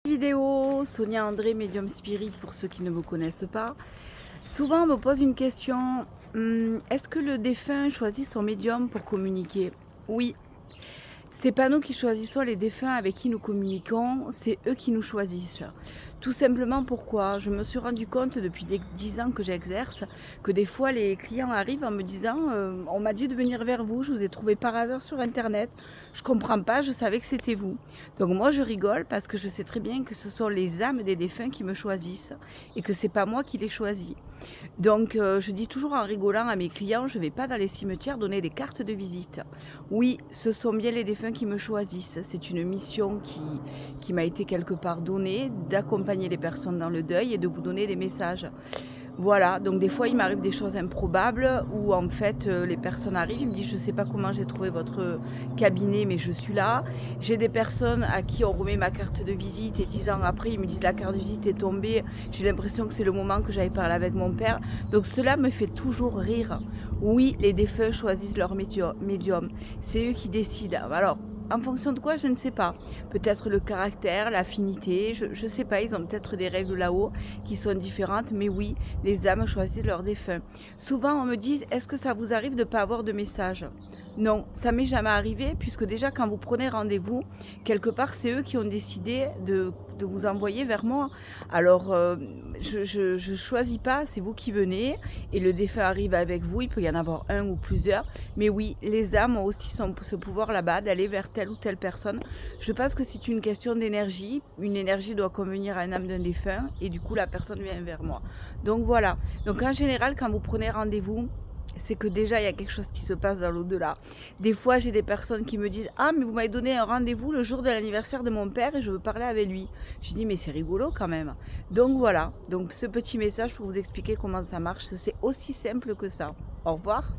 Vidéo, Sonia André, médium spirit pour ceux qui ne me connaissent pas. Souvent on me pose une question, est-ce que le défunt choisit son médium pour communiquer? Oui, c'est pas nous qui choisissons les défunts avec qui nous communiquons, c'est eux qui nous choisissent. Tout simplement pourquoi je me suis rendu compte depuis 10 ans que j'exerce que des fois les clients arrivent en me disant on m'a dit de venir vers vous, je vous ai trouvé par hasard sur internet, je comprends pas, je savais que c'était vous. Donc moi je rigole parce que je sais très bien que ce sont les âmes des défunts qui me choisissent et que c'est pas moi qui les choisis. Donc je dis toujours en rigolant à mes clients, je ne vais pas dans les cimetières donner des cartes de visite. Oui, ce sont bien les défunts qui me choisissent. C'est une mission qui m'a été quelque part donnée, d'accompagner les personnes dans le deuil et de vous donner des messages. Voilà, donc des fois il m'arrive des choses improbables où en fait les personnes arrivent, ils me disent je sais pas comment j'ai trouvé votre cabinet mais je suis là. J'ai des personnes à qui on remet ma carte de visite et 10 ans après ils me disent la carte de visite est tombée, j'ai l'impression que c'est le moment que j'avais parlé avec mon père. Donc cela me fait toujours rire. Oui, les défunts choisissent leur médium, c'est eux qui décident. Alors en fonction de quoi, je ne sais pas. Peut-être le caractère, l'affinité, je ne sais pas, ils ont peut-être des règles là-haut qui sont différentes, mais oui, les âmes choisissent leurs défunts. Souvent, on me dit, est-ce que ça vous arrive de ne pas avoir de message? Non, ça m'est jamais arrivé, puisque déjà quand vous prenez rendez-vous, quelque part c'est eux qui ont décidé de vous envoyer vers moi. Alors je choisis pas, c'est vous qui venez, et le défunt arrive avec vous, il peut y en avoir un ou plusieurs, mais oui, les âmes ont aussi ce pouvoir là-bas d'aller vers telle ou telle personne. Je pense que c'est une question d'énergie, une énergie doit convenir à une âme d'un défunt, et du coup la personne vient vers moi. Donc voilà, donc en général quand vous prenez rendez-vous, c'est que déjà il y a quelque chose qui se passe dans l'au-delà. Des fois j'ai des personnes qui me disent ah mais vous m'avez donné un rendez-vous le jour de l'anniversaire de mon père et je veux parler avec lui. Je dis mais c'est rigolo quand même. Donc voilà, donc ce petit message pour vous expliquer comment ça marche, c'est aussi simple que ça. Au revoir.